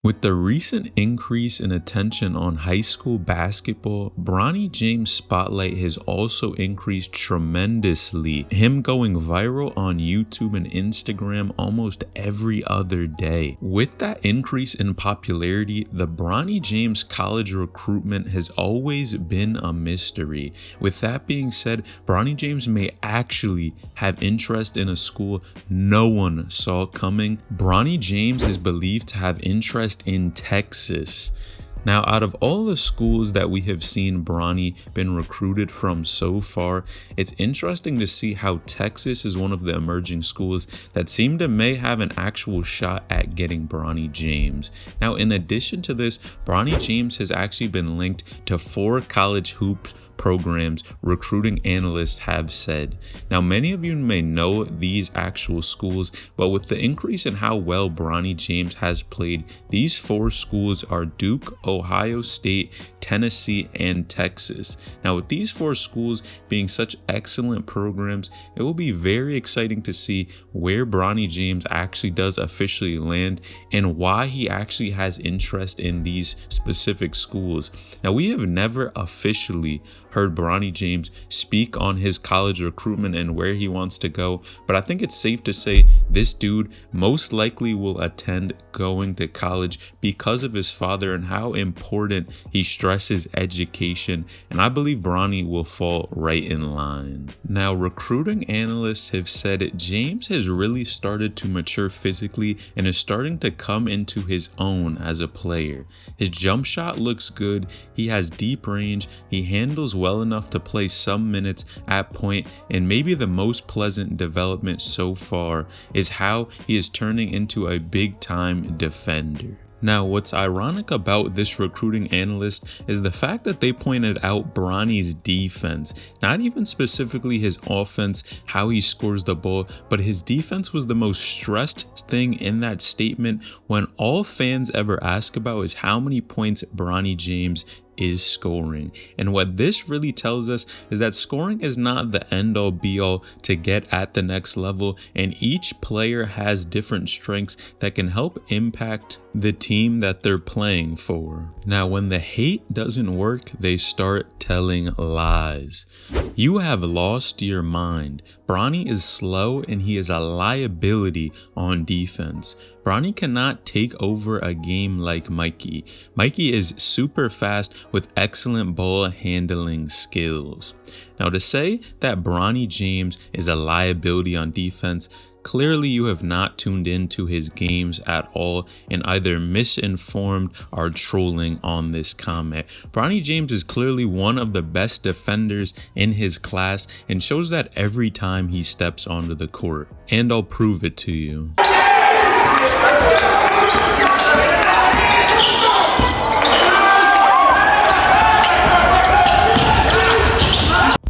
With the recent increase in attention on high school basketball, Bronny James' spotlight has also increased tremendously, him going viral on YouTube and Instagram almost every other day. With that increase in popularity, the Bronny James college recruitment has always been a mystery. With that being said, Bronny James may actually have interest in a school no one saw coming. Bronny James is believed to have interest in Texas. Now, out of all the schools that we have seen Bronny been recruited from so far, it's interesting to see how Texas is one of the emerging schools that seem to may have an actual shot at getting Bronny James. Now, in addition to this, Bronny James has actually been linked to 4 college hoops programs, recruiting analysts have said. Now, many of you may know these actual schools, but with the increase in how well Bronny James has played, these 4 schools are Duke, Ohio State, Tennessee, and Texas. Now, with these 4 schools being such excellent programs, it will be very exciting to see where Bronny James actually does officially land and why he actually has interest in these specific schools. Now, we have never officially heard Bronny James speak on his college recruitment and where he wants to go, but I think it's safe to say this dude most likely will attend going to college because of his father and how important he stresses education, and I believe Bronny will fall right in line. Now, recruiting analysts have said James has really started to mature physically and is starting to come into his own as a player. His jump shot looks good, he has deep range, he handles well enough to play some minutes at point, and maybe the most pleasant development so far is how he is turning into a big time defender. Now, what's ironic about this recruiting analyst is the fact that they pointed out Bronny's defense, not even specifically his offense, how he scores the ball, but his defense was the most stressed thing in that statement when all fans ever ask about is how many points Bronny James is scoring. And what this really tells us is that scoring is not the end all be all to get at the next level, and each player has different strengths that can help impact the team that they're playing for. Now, when the hate doesn't work, they start telling lies. You have lost your mind. Bronny is slow and he is a liability on defense. Bronny cannot take over a game like Mikey. Mikey is super fast with excellent ball handling skills. Now, to say that Bronny James is a liability on defense, clearly you have not tuned into his games at all and either misinformed or trolling on this comment. Bronny James is clearly one of the best defenders in his class and shows that every time he steps onto the court. And I'll prove it to you.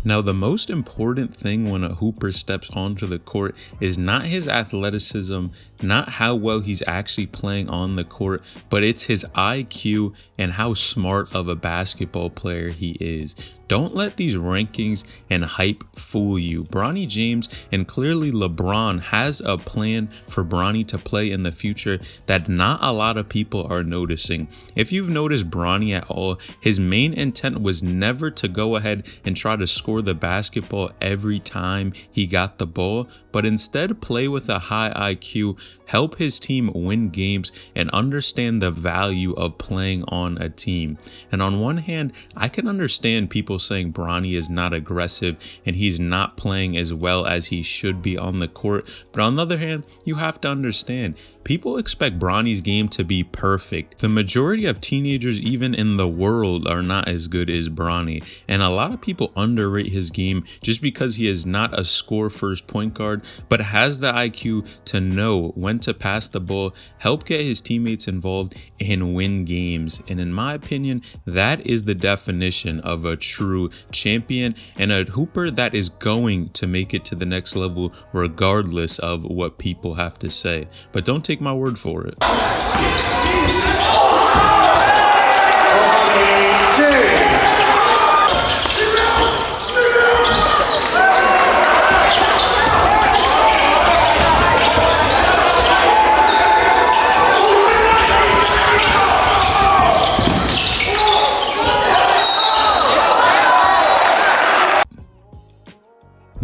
Now, the most important thing when a hooper steps onto the court is not his athleticism, not how well he's actually playing on the court, but it's his IQ and how smart of a basketball player he is. Don't let these rankings and hype fool you. Bronny James and clearly LeBron has a plan for Bronny to play in the future that not a lot of people are noticing. If you've noticed Bronny at all, his main intent was never to go ahead and try to score the basketball every time he got the ball, but instead play with a high IQ, help his team win games, and understand the value of playing on a team. And on one hand, I can understand people saying Bronny is not aggressive and he's not playing as well as he should be on the court, but on the other hand, you have to understand people expect Bronny's game to be perfect. The majority of teenagers even in the world are not as good as Bronny, and a lot of people underrate his game just because he is not a score first point guard but has the IQ to know when to pass the ball, help get his teammates involved, and win games. And in my opinion, that is the definition of a true champion and a hooper that is going to make it to the next level regardless of what people have to say. But don't take my word for it.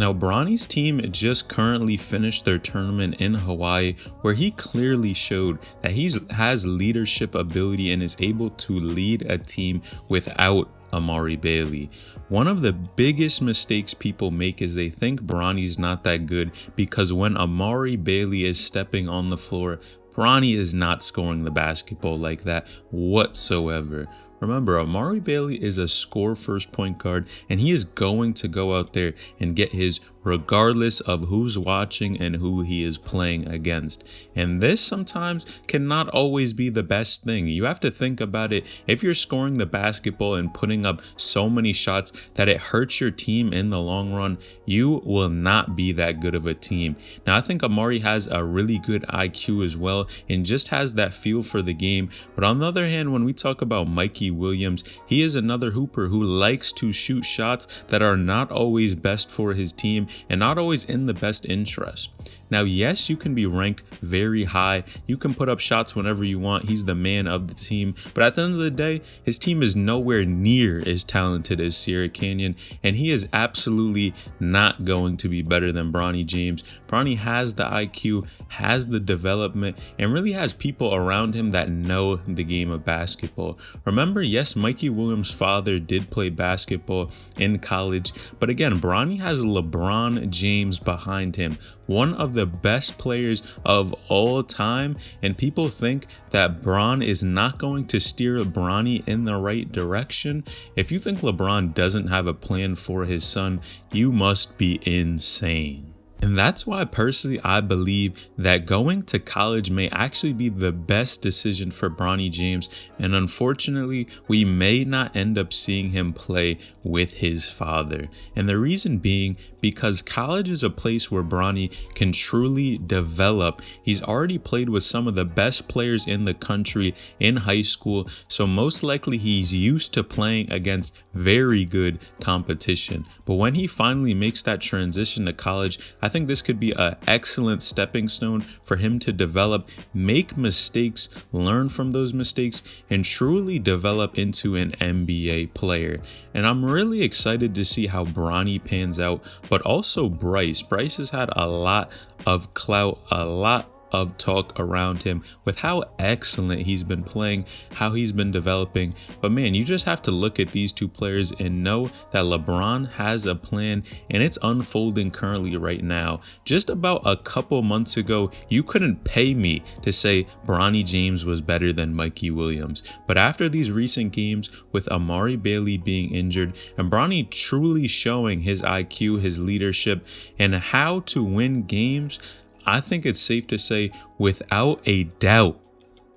Now, Bronny's team just currently finished their tournament in Hawaii, where he clearly showed that he has leadership ability and is able to lead a team without Amari Bailey. One of the biggest mistakes people make is they think Bronny's not that good because when Amari Bailey is stepping on the floor, Bronny is not scoring the basketball like that whatsoever. Remember, Amari Bailey is a score-first point guard, and he is going to go out there and get his regardless of who's watching and who he is playing against. And this sometimes cannot always be the best thing. You have to think about it. If you're scoring the basketball and putting up so many shots that it hurts your team in the long run, you will not be that good of a team. Now, I think Amari has a really good IQ as well and just has that feel for the game. But on the other hand, when we talk about Mikey Williams, he is another hooper who likes to shoot shots that are not always best for his team and not always in the best interest. Now, yes, you can be ranked very high. You can put up shots whenever you want. He's the man of the team. But at the end of the day, his team is nowhere near as talented as Sierra Canyon, and he is absolutely not going to be better than Bronny James. Bronny has the IQ, has the development, and really has people around him that know the game of basketball. Remember, yes, Mikey Williams' father did play basketball in college, but again, Bronny has LeBron James behind him, one of the best players of all time, and people think that Bron is not going to steer Bronny in the right direction. If you think LeBron doesn't have a plan for his son, you must be insane. And that's why personally I believe that going to college may actually be the best decision for Bronny James, and unfortunately we may not end up seeing him play with his father. And the reason being because college is a place where Bronny can truly develop. He's already played with some of the best players in the country in high school, so most likely he's used to playing against very good competition. But when he finally makes that transition to college, I think this could be an excellent stepping stone for him to develop, make mistakes, learn from those mistakes, and truly develop into an NBA player. And I'm really excited to see how Bronny pans out, but also Bryce. Bryce has had a lot of clout, a lot of talk around him with how excellent he's been playing, how he's been developing. But man, you just have to look at these two players and know that LeBron has a plan, and it's unfolding currently right now. Just about a couple months ago, you couldn't pay me to say Bronny James was better than Mikey Williams. But after these recent games with Amari Bailey being injured and Bronny truly showing his IQ, his leadership, and how to win games, I think it's safe to say without a doubt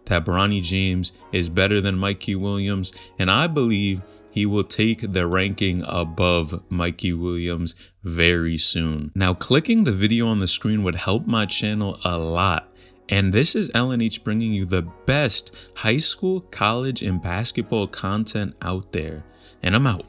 that Bronny James is better than Mikey Williams, and I believe he will take the ranking above Mikey Williams very soon. Now, clicking the video on the screen would help my channel a lot. And this is LNH bringing you the best high school, college, and basketball content out there. And I'm out.